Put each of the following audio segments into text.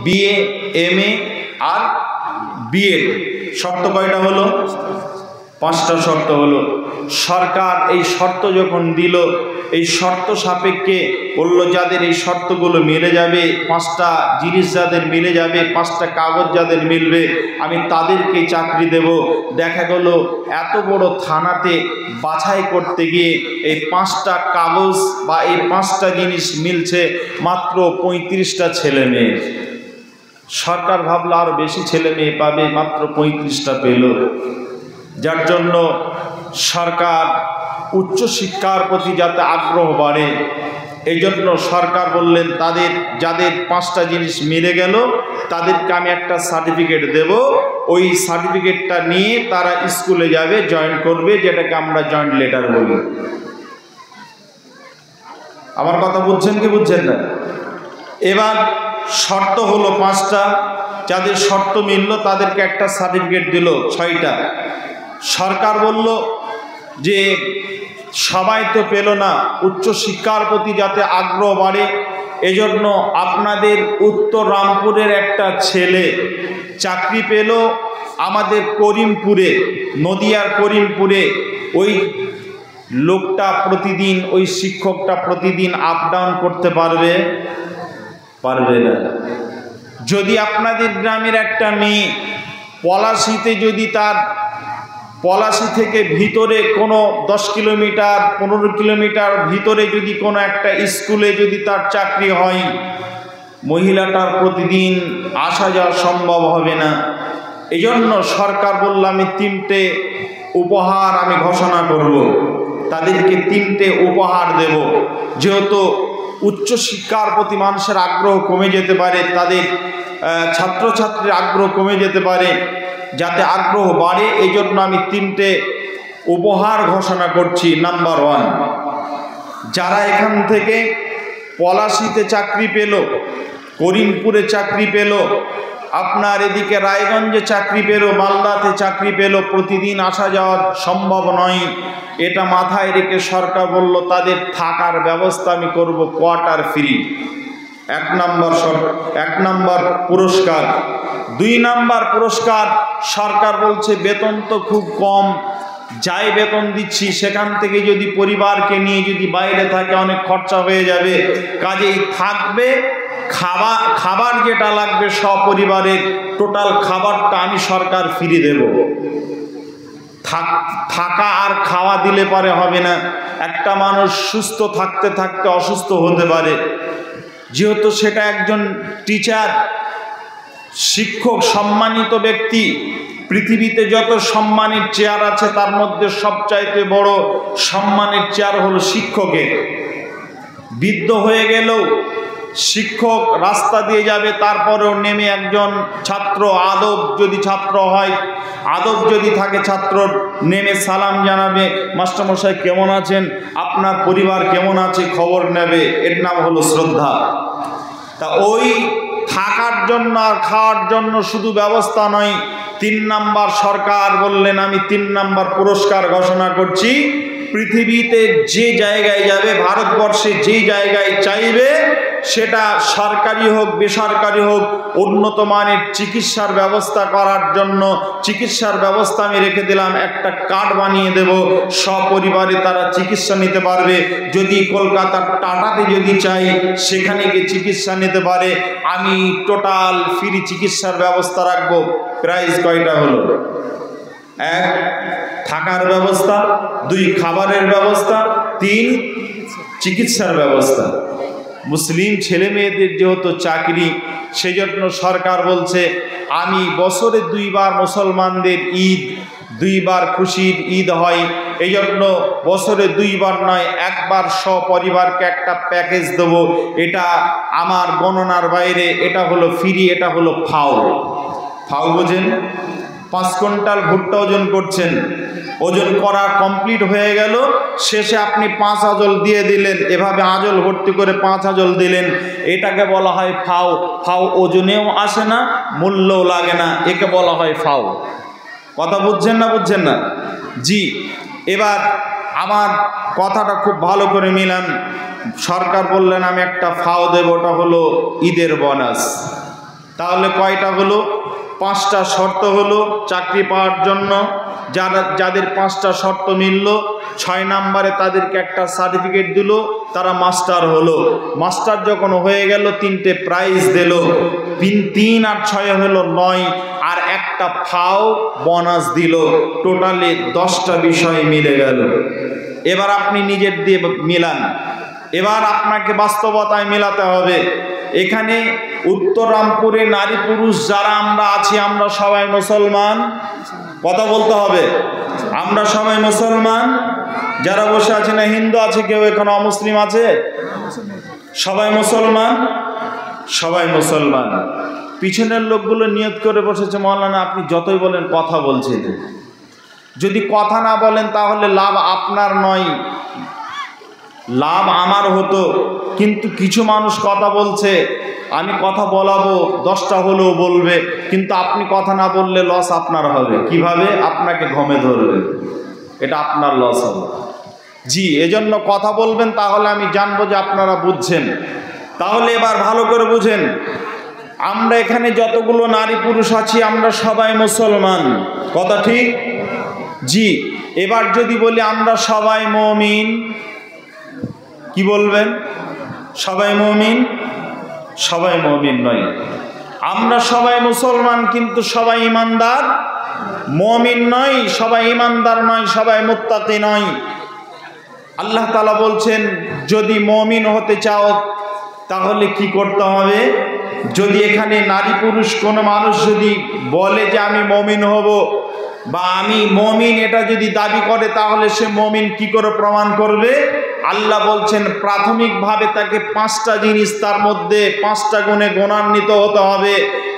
BA, MA আর B Ed. শর্ত কয়টা হলো? 5টা শর্ত হলো। সরকার এই শর্ত যখন দিল, এই শর্ত সাপেক্ষে বললো যাদের এই শর্তগুলো মিলে যাবে, 5টা জিনিস যাদের মিলে যাবে, 5টা কাগজ যাদের মিলবে, আমি তাদেরকে চাকরি দেব। দেখা গেল এত বড় থানাতে বাছাই করতে গিয়ে এই 5টা কাগজ বা এই 5টা জিনিস মিলছে মাত্র 35টা ছেলে মেয়ে। সরকার ভাবলো আরো বেশি ছেলে মেয়ে পাবে, মাত্র 35টা পেল। যার জন্য সরকার উচ্চশিক্ষার প্রতি যাতে আগ্রহ বাড়ে, এই জন্য সরকার বললেন তাদের যাদের 5টা জিনিস মিলে গেল তাদেরকে আমি একটা সার্টিফিকেট দেব। ওই সার্টিফিকেটটা নিয়ে তারা স্কুলে যাবে, জয়েন করবে, যেটাকে আমরা জয়েন্ট লেটার বলি। আমার কথা বুঝছেন কি বুঝছেন না? এবার শর্ত হলো 5টা, যাদের শর্ত মিলল তাদেরকে একটা সার্টিফিকেট দিল 6টা। সরকার বলল যে সবাই তো পেল না, উচ্চশিক্ষার প্রতি যাতে আগ্রহ বাড়ে এজন্য আপনাদের উত্তর রামপুরের একটা ছেলে চাকরি পেল আমাদের করিমপুরে, নদিয়ার করিমপুরে। ওই লোকটা প্রতিদিন, ওই শিক্ষকটা প্রতিদিন আপ ডাউন করতে পারবে? পারবে না। যদি আপনাদের গ্রামের একটা মেয়ে পলাশিতে, যদি তার পলাশি থেকে ভিতরে কোনো 10 কিলোমিটার 15 কিলোমিটার ভিতরে যদি কোনো একটা স্কুলে যদি তার চাকরি হয়, মহিলাটার প্রতিদিন আসা যাওয়া সম্ভব হবে না। এই জন্য সরকার বলল আমি 3টে উপহার আমি ঘোষণা করব, তাদেরকে 3টে উপহার দেব। যেহেতু উচ্চশিক্ষার প্রতি মানুষের আগ্রহ কমে যেতে পারে, তাদের ছাত্রছাত্রীর আগ্রহ কমে যেতে পারে, যাতে আগ্রহ বাড়ে এই জন্য আমি 3টে উপহার ঘোষণা করছি। নাম্বার 1, যারা এখান থেকে পলাশিতে চাকরি পেল, করিমপুরে চাকরি পেল, আপনার এদিকে রায়গঞ্জে চাকরি পেল, মালদাতে চাকরি পেল, প্রতিদিন আসা যাওয়া সম্ভব নয়, এটা মাথায় রেখে সরকার বলল তাদের থাকার ব্যবস্থা আমি করব কোয়ার্টার ফ্রি। 1 নম্বর পুরস্কার। 2 নম্বর পুরস্কার, সরকার বলছে বেতন তো খুব কম, যাই বেতন দিচ্ছি সেখান থেকে যদি পরিবারকে নিয়ে যদি বাইরে থাকে অনেক খরচা হয়ে যাবে, কাজেই থাকবে খাবার যেটা লাগবে সপরিবারের টোটাল খাবারটা আমি সরকার ফ্রি দেব। থাকা আর খাওয়া দিলে পারে হবে না, একটা মানুষ সুস্থ থাকতে থাকতে অসুস্থ হতে পারে। যেহেতু সেটা একজন টিচার, শিক্ষক, সম্মানিত ব্যক্তি, পৃথিবীতে যত সম্মানের চেয়ার আছে তার মধ্যে সবচাইতে বড় সম্মানের চেয়ার হলো শিক্ষকের। বৃদ্ধ হয়ে গেলেও শিক্ষক রাস্তা দিয়ে যাবে, তারপরেও নেমে একজন ছাত্র, আদব যদি ছাত্র হয়, আদব যদি থাকে ছাত্রর, নেমে সালাম জানাবে, মাস্টারমশাই কেমন আছেন, আপনার পরিবার কেমন আছে খবর নেবে, এর নাম হলো শ্রদ্ধা। তা ওই থাকার জন্য আর খাওয়ার জন্য শুধু ব্যবস্থা নয়, 3 নম্বর সরকার বললেন আমি 3 নম্বর পুরস্কার ঘোষণা করছি। পৃথিবীতে যে জায়গায় যাবে, ভারতবর্ষে যে জায়গায় চাইবে, সেটা সরকারি হোক বেসরকারি হোক, উন্নত মানের চিকিৎসার ব্যবস্থা করার জন্য চিকিৎসার ব্যবস্থা আমি রেখে দিলাম, একটা কার্ড বানিয়ে দেব, সপরিবারে তারা চিকিৎসা নিতে পারবে। যদি কলকাতার টাটাতে যদি চাই সেখানে গিয়ে চিকিৎসা নিতে পারে, আমি টোটাল ফ্রি চিকিৎসার ব্যবস্থা রাখবো। প্রাইস কয়টা হলো? 1 থাকার ব্যবস্থা, 2 খাবারের ব্যবস্থা, 3 চিকিৎসার ব্যবস্থা। মুসলিম ছেলে মেয়েদের যেহেতু চাকরি, সেই জন্য সরকার বলছে আমি বছরে 2 বার মুসলমানদের ঈদ, 2 বার খুশির ঈদ হয়, এই জন্য বছরে 2 বার নয় 1 বার সপরিবারকে একটা প্যাকেজ দেবো। এটা আমার গণনার বাইরে, এটা হলো ফ্রি, এটা হলো ফাউল। ফাউল বোঝেন? 5 কুইন্টাল ভুট্টা ওজন করছেন, ওজন করা কমপ্লিট হয়ে গেল, শেষে আপনি 5 আজল দিয়ে দিলেন, এভাবে আজল ভর্তি করে 5 আজল দিলেন, এটাকে বলা হয় ফাও। ফাও ওজনেও আসে না, মূল্যও লাগে না, একে বলা হয় ফাও। কথা বুঝছেন না? বুঝছেন না? জি। এবার আমার কথাটা খুব ভালো করে মিলান। সরকার বললেন আমি একটা ফাও দেব, ওটা হলো ঈদের বোনাস। তাহলে কয়টা হলো? 5টা শর্ত হলো চাকরি পাওয়ার জন্য। যাদের 5টা শর্ত মিলল, 6 নম্বরে তাদেরকে একটা সার্টিফিকেট দিল, তারা মাস্টার হলো। মাস্টার যখন হয়ে গেল 3টে প্রাইজ দিল, 3 আর 6 হলো 9, আর একটা ফাও বোনাস দিল। টোটালি 10টা বিষয় মিলে গেল। এবার আপনি নিজের দিয়ে মিলান। এবার আপনাকে বাস্তবতায় মেলাতে হবে। এখানে উত্তররামপুরে নারী পুরুষ যারা আমরা আছি, আমরা সবাই মুসলমান। কথা বলতে হবে, আমরা সবাই মুসলমান। যারা বসে আছে না হিন্দু আছে, কেউ এখানে অমুসলিম আছে? সবাই মুসলমান, সবাই মুসলমান। পিছনের লোকগুলো নিয়ত করে বসেছে, মাওলানা আপনি যতই বলেন কথা বলছেন। যদি কথা না বলেন তাহলে লাভ আপনার নয়, লাভ আমার হতো। কিন্তু কিছু মানুষ কথা বলছে, আমি কথা বলাবো, 10টা হলেও বলবে, কিন্তু আপনি কথা না বললে লস আপনার হবে। কিভাবে? আপনাকে ঘমে ধরবে, এটা আপনার লস হবে। জি, এজন্য কথা বলবেন, তাহলে আমি জানবো যে আপনারা বুঝছেন। তাহলে এবার ভালো করে বুঝেন, আমরা এখানে যতগুলো নারী পুরুষ আছি আমরা সবাই মুসলমান। কথা ঠিক? জি। এবার যদি বলি আমরা সবাই মুমিন, কি বলবেন? সবাই মুমিন? সবাই মুমিন নয়। আমরা সবাই মুসলমান, কিন্তু সবাই ইমানদার মুমিন নয়, সবাই ইমানদার নয়, সবাই মুত্তাকি নয়। আল্লাহ তাআলা বলছেন, যদি মুমিন হতে চাও তাহলে কি করতে হবে? যদি এখানে নারী পুরুষ কোনো মানুষ যদি বলে যে আমি মুমিন হব বা আমি মুমিন, এটা যদি দাবি করে, তাহলে সে মুমিন কি করে প্রমাণ করবে? আল্লাহ বলছেন প্রাথমিকভাবে তাকে 5টা জিনিস, তার মধ্যে 5টা গুণে গুণান্বিত হতে হবে।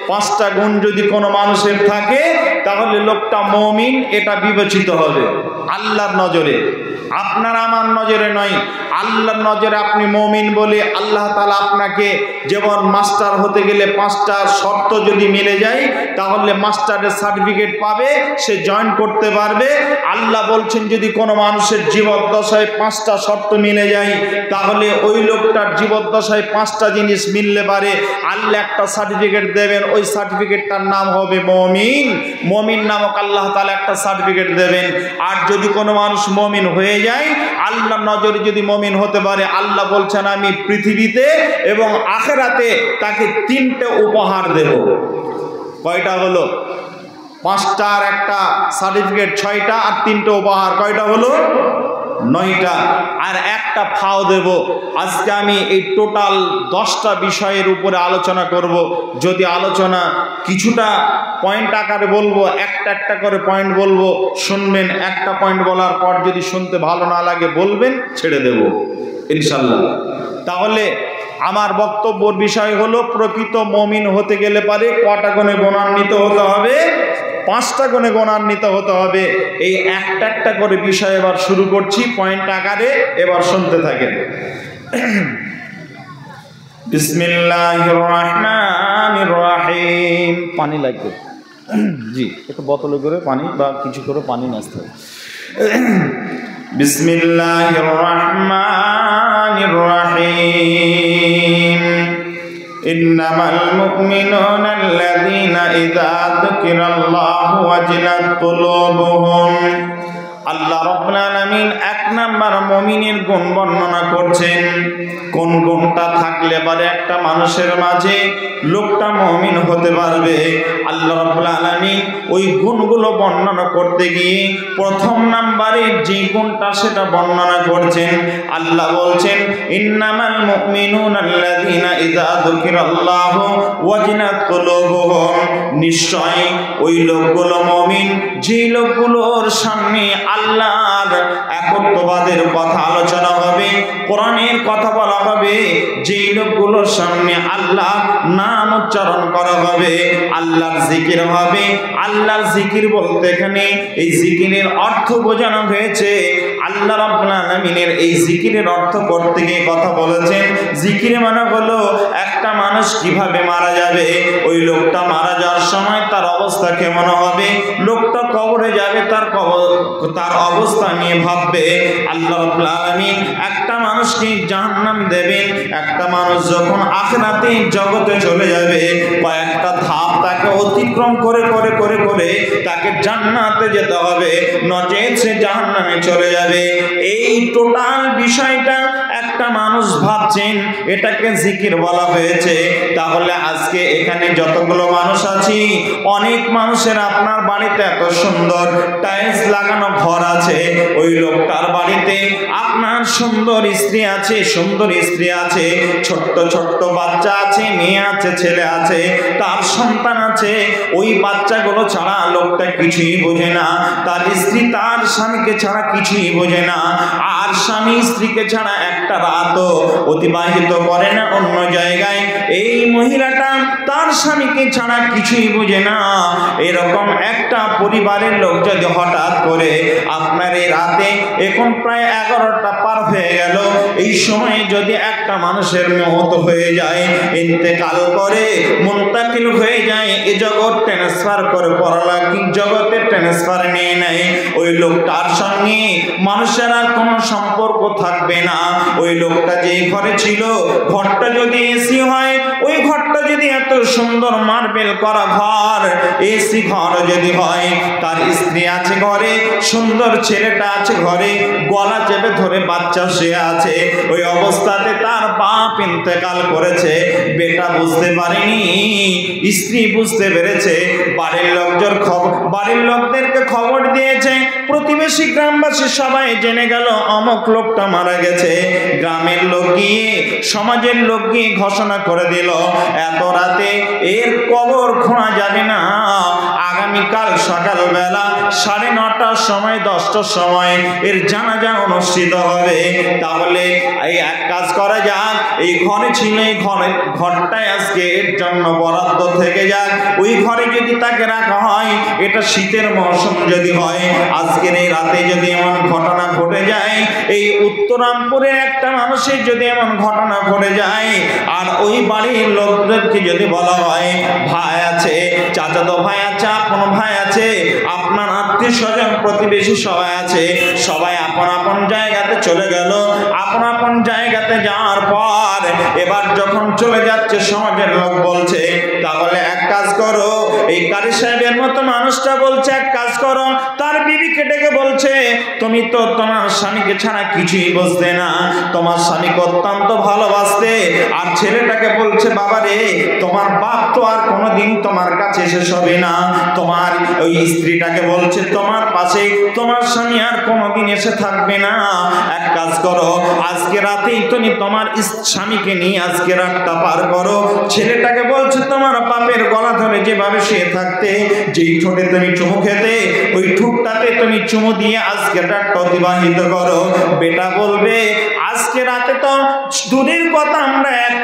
5টা গুণ যদি কোনো মানুষের থাকে তাহলে লোকটা মুমিন, এটা বিবেচিত হবে আল্লাহর নজরে। আপনার আমার নজরে নয়, আল্লাহর নজরে আপনি মুমিন বলে আল্লাহ তাআলা আপনাকে, যেমন মাস্টার হতে গেলে 5টা শর্ত যদি মিলে যায় তাহলে মাস্টারের সার্টিফিকেট পাবে, সে জয়েন করতে পারবে। আল্লাহ বলছেন যদি কোনো মানুষের জীবদ্দশায় 5টা শর্ত মিলে যায় তাহলে ওই লোকটার জীবদ্দশায় 5টা জিনিস মিললে পারে, আল্লাহ একটা সার্টিফিকেট দেবেন, ওই সার্টিফিকেটটার নাম হবে মুমিন। মুমিন নামক আল্লাহ তাআলা একটা সার্টিফিকেট দেবেন। আর যদি কোনো মানুষ মুমিন হয়ে যায়, আল্লাহর নজরে যদি মুমিন হতে পারে, আল্লাহ বলছেন আমি পৃথিবীতে এবং আখিরাতে তাকে 3টে উপহার দেব। কয়টা হলো? 5টার একটা সার্টিফিকেট 6টা, আর 3টে উপহার কয়টা হলো? 9টা। আর একটা ফাও দেব। আজকে আমি এই টোটাল 10টা বিষয়ের উপরে আলোচনা করব। যদি আলোচনা কিছুটা পয়েন্ট আকারে বলবো, একটা একটা করে পয়েন্ট বলবো, শুনবেন। একটা পয়েন্ট বলার পর যদি শুনতে ভালো না লাগে বলবেন, ছেড়ে দেব ইনশাল্লাহ। তাহলে আমার বক্তব্যের বিষয় হলো, প্রকৃত মুমিন হতে গেলে পারে কটা গুণে গুণান্বিত হতে হবে? 5টা গুণে গুণান্বিত হতে হবে। এই একটা একটা করে বিষয় এবার শুরু করছি পয়েন্ট আকারে, এবার শুনতে থাকেন। বিসমিল্লাহির রহমানির রহিম। পানি লাগবে? জি, একটু বোতলে করে পানি বা কিছু করে পানি নাস্তে হবে। বিসমিল্লাহির রহমানির রহিম। ইন্নামাল মুমিনুনা আল্লাযীনা ইযা যুকিরাল্লাহু ওয়াজিলাত কুলুবুহুম। আল্লাহ রাব্বুল আলামিন 1 নাম্বার মুমিনের গুণ বর্ণনা করছেন। কোন গুণটা থাকলে পরে একটা মানুষের মাঝে লোকটা মুমিন হতে পারবে, আল্লাহ রাব্বুল আলামিন ওই গুণগুলো বর্ণনা করতে গিয়ে 1ম নাম্বারে যে গুণটা সেটা বর্ণনা করছেন। আল্লাহ বলছেন ইন্নামাল মুমিনুনা আল্লাযীনা ইযা যুকিরাল্লাহু ওয়াজিলাত কুলুবুহুম। নিশ্চয় ওই লোকগুলো মুমিন যে লোকগুলোর সামনে আল্লাহর একত্ববাদের কথা আলোচনা হবে, কোরআনের কথা বলা হবে, যেই লোকগুলোর সামনে আল্লাহ নাম উচ্চারণ করা হবে, আল্লাহর জিকির হবে। আল্লাহর জিকির বলতে এখানে এই জিকিরের অর্থ বোঝানো হয়েছে আল্লাহ রাব্বুল আলামিনের এই জিকিরের অর্থ করতে গিয়ে কথা বলেছেন। জিকিরে মানে হলো একটা মানুষ কিভাবে মারা যাবে, ওই লোকটা মারা যাওয়ার সময় তার অবস্থা কেমন হবে, লোকটা কবরে যাবে তার অবস্থা নিয়ে ভাববে। আল্লাহ রাব্বুল আলামিন একটা মানুষকে জাহান্নাম দেবেন, একটা মানুষ যখন আখিরাতে জগতে চলে যাবে কয়েকটা ধাপ তাকে অতিক্রম করে করে করে করে তাকে জান্নাতে যেতে হবে, নচেৎ সে জাহান্নামে চলে যাবে। এই টোটাল বিষয়টা একটা মানুষ ভাবছেন, এটাকে জিকির বলা হয়েছে। তাহলে আজকে এখানে যতগুলো মানুষ আছি, অনেক মানুষের আপনার বাড়িতে এত সুন্দর টাইলস লাগানো ঘর আছে, ওই লোকটার বাড়িতে আপনার সুন্দর স্ত্রী আছে, সুন্দর স্ত্রী আছে, ছোট্ট ছোট্ট বাচ্চা আছে, মেয়ে আছে, ছেলে আছে, তার সন্তান আছে। ওই বাচ্চাগুলো ছাড়া লোকটা কিছুই বোঝে না, তার স্ত্রী তার স্বামীকে ছাড়া কিছুই বোঝে না, আর স্বামী স্ত্রীকে ছাড়া একটা রাতও অতিবাহিত করে না অন্য জায়গায়। এই মহিলাটা তার স্বামীকে ছাড়া কিছুই বোঝে না। এরকম একটা পরিবারের লোক যদি হঠাৎ করে আপনার এই রাতে, এখন প্রায় 11টা পার হয়ে গেল, এই সময়ে যদি একটা মানুষের মওত হয়ে যায়, ইন্তেকাল করে, মুনতাকিল হয়ে যায়, এ জগৎ ট্রান্সফার করে পরলৌকিক জগতে ট্রান্সফার নিয়ে নেয়, ওই লোকটার সঙ্গে মানুষের আর কোনো সম্পর্ক থাকবে না। ওই লোকটা যেই ঘরে ছিল, ঘরটা যদি এসি হয়, ওই ঘরটা যদি এত সুন্দর মার্বেল করা ঘর, এসি ঘর যদি হয়, তার স্ত্রী আছে ঘরে, সুন্দর ছেলেটা আছে ঘরে, গলা চেপে ধরে বাচ্চা শুয়ে আছে, ওই অবস্থাতে তার বাপ ইন্তেকাল করেছে, বেটা বুঝতে পারেনি, স্ত্রী বুঝতে পেরেছে, বাড়ির লোকদেরকে খবর দিয়েছে, প্রতিবেশী গ্রামবাসী সবাই জেনে গেল অমুক লোকটা মারা গেছে। গ্রামের লোক গিয়ে, সমাজের লোক গিয়ে ঘোষণা করে দিল, এত রাতে এর কবর খোঁড়া যাবে না, আগামীকাল সকালবেলা 9:30টার সময়, 10টার সময় এর জানাজা অনুষ্ঠিত হবে। তাহলে এই এক কাজ করা যাক, এই ঘরে ছিল, এই ঘরটাই আজকে এর জন্য বরাদ্দ থেকে যাক, ওই ঘরে যদি তাকে রাখা হয়, এটা শীতের মৌসুম যদি হয়, আজকের এই রাতে যদি এমন ঘটনা ঘটে যায়, এই উত্তরামপুরের একটা মানুষের যদি এমন ঘটনা ঘটে যায়, আর ওই বাড়ির লোকদেরকে যদি বলা হয়, ভাই আছে, চাচাতো ভাই আছে, আপন ভাই আছে, আপনার আত্মীয় স্বজন প্রতিবেশী সবাই আছে, সবাই আপন আপন জায়গাতে চলে গেল। আপন আপন জায়গাতে যাওয়ার পর এবার যখন চলে যাচ্ছে, সমাজের লোক বলছে, তাহলে এক কাজ করো, এই কারি সাহেবের মতো মানুষটা বলছে, এক কাজ করো, তার বিবিকে ডেকে বলছে, তুমি তো তোমার স্বামীকে ছাড়া কিছুই বুঝতে না, তোমার স্বামীকে অত্যন্ত ভালোবাসতে, আর ছেলেটাকে বলছে, বাবা রে, তোমার বাপ তো আর কোনোদিন তোমার কাছে শেষ হবে না। তোমার ওই স্ত্রীটাকে বলছে, তোমার পাশে তোমার স্বামী আর কোনোদিন এসে থাকবে না, এক কাজ করো, আজকে রাতেই তুমি তোমার স্বামীকে নিয়ে আজকে রাতটা পার করো। ছেলেটাকে বলছে, তোমার বাপের গলা ধরে যেভাবে শুয়ে থাকতে, যেই ঠোঁটে তুমি চুমু খেতে, ওই ঠোঁটটাতে তুমি চুমু দিয়ে আজকে রাতটা অতিবাহিত করো। বেটা বলবে, আজকে রাতে তো দূরের কথা, আমরা 1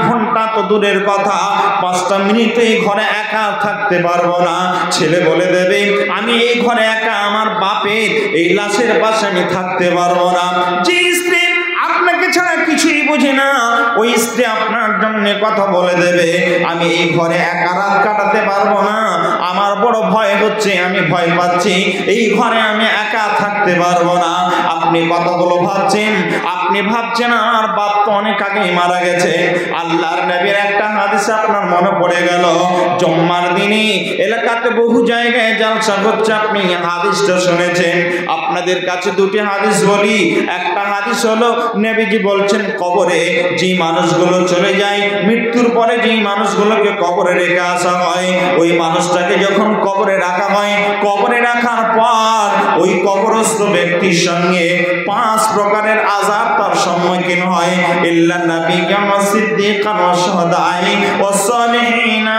ঘন্টা তো দূরের কথা, 5টা মিনিট এই ঘরে একা থাকতে পারবো না। ছেলে বলে দেবে, আমি এই ঘরে একা, আমার বাপের এই লাশের পাশে আমি থাকতে পারবো না। যে স্ত্রী আপনাকে ছাড়া কিছুই বুঝে না, ওই স্ত্রী আপনার জন্য কথা বলে দেবে, আমি এই ঘরে একা রাত কাটাতে পারবো না, আমার বড় ভয় হচ্ছে, আমি ভয় পাচ্ছি, এই ঘরে আমি একা থাকতে পারবো না। আপনি কথাগুলো ভাবছেন, আপনি ভাবছেন আমার বাপ তো অনেক আগেই মারা গেছে। আল্লাহর নবীর একটা হাদিস আপনার মনে পড়ে গেল, জুম্মার দিনে এলাকাতে বহু জায়গায় জালসা হচ্ছে, আপনি হাদিসটা শুনেছেন। আপনাদের কাছে 2টি হাদিস বলি। একটা হাদিস হলো, নবীজি বলছেন, কবরে যে মানুষগুলো চলে যায়, মৃত্যুর পরে যেই মানুষগুলোকে কবরে রেখে আসা হয়, ওই মানুষটাকে যখন কবরে রাখা হয়, কবরে রাখার পর ওই কবরস্থ ব্যক্তির সঙ্গে 5 প্রকারের আযাব তার সম্মুখীন হয়। ইল্লা নাবিয়্যা ওয়া সিদ্দীকান ওয়া শুহাদাই ওয়া সালিহিনা,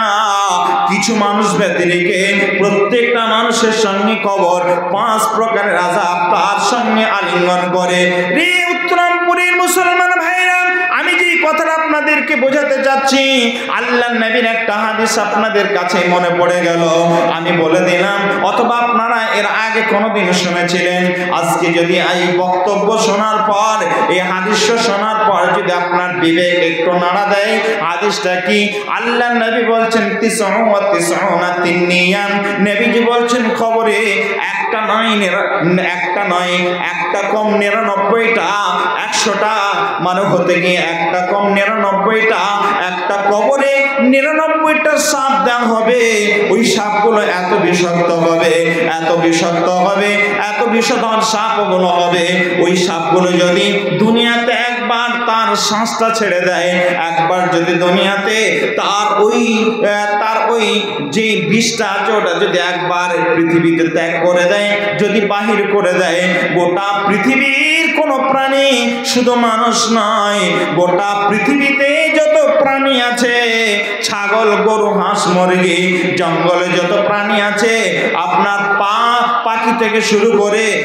কিছু মানুষ ব্যতিরেকে প্রত্যেকটা মানুষের সঙ্গে কবর 5 প্রকারের আযাব তার সঙ্গে আলিঙ্গন করে। রে উত্তরামপুরের মুসলমান ভাইরা, আমি যে কথাটা আপনাদের আপনাদেরকে বোঝাতে চাচ্ছি, আল্লাহর নবীর একটা হাদিস আপনাদের কাছে মনে পড়ে গেল, আমি বলে দিলাম, অথবা আপনারা এর আগে কোনোদিন শুনেছিলেন। আজকে যদি এই বক্তব্য শোনার পর, এই হাদিস শোনার পর যদি আপনার বিবেক একটু নাড়া দেয়, হাদিসটা কি? আল্লাহর নবী বলছেন তিনিয়ান, নবীজি বলছেন খবরে একটা নয় একটা কম 99টা, 100টা মানে হতে গিয়ে একটা কম 99টা, একটা কবরে 99টা সাপ দেওয়া হবে। ওই সাপগুলো এত বিষাক্ত হবে, এত বিষাক্ত হবে, এত বিষধর সাপগুলো হবে। ওই সাপগুলো যদি দুনিয়াতে একবার তার শ্বাসটা ছেড়ে দেয়, একবার যদি দুনিয়াতে তার ওই যে বিষটা আছে ওটা যদি একবার পৃথিবীতে ত্যাগ করে দেয়, যদি বাহির করে দেয়, গোটা পৃথিবীর কোনো প্রাণী, শুধু মানুষ নয়, গোটা পৃথিবীতে যত প্রাণী আছে, ছাগল, গরু, হাঁস, মুরগি, জঙ্গলে যত প্রাণী আছে, আপনার পাখি থেকে শুরু করে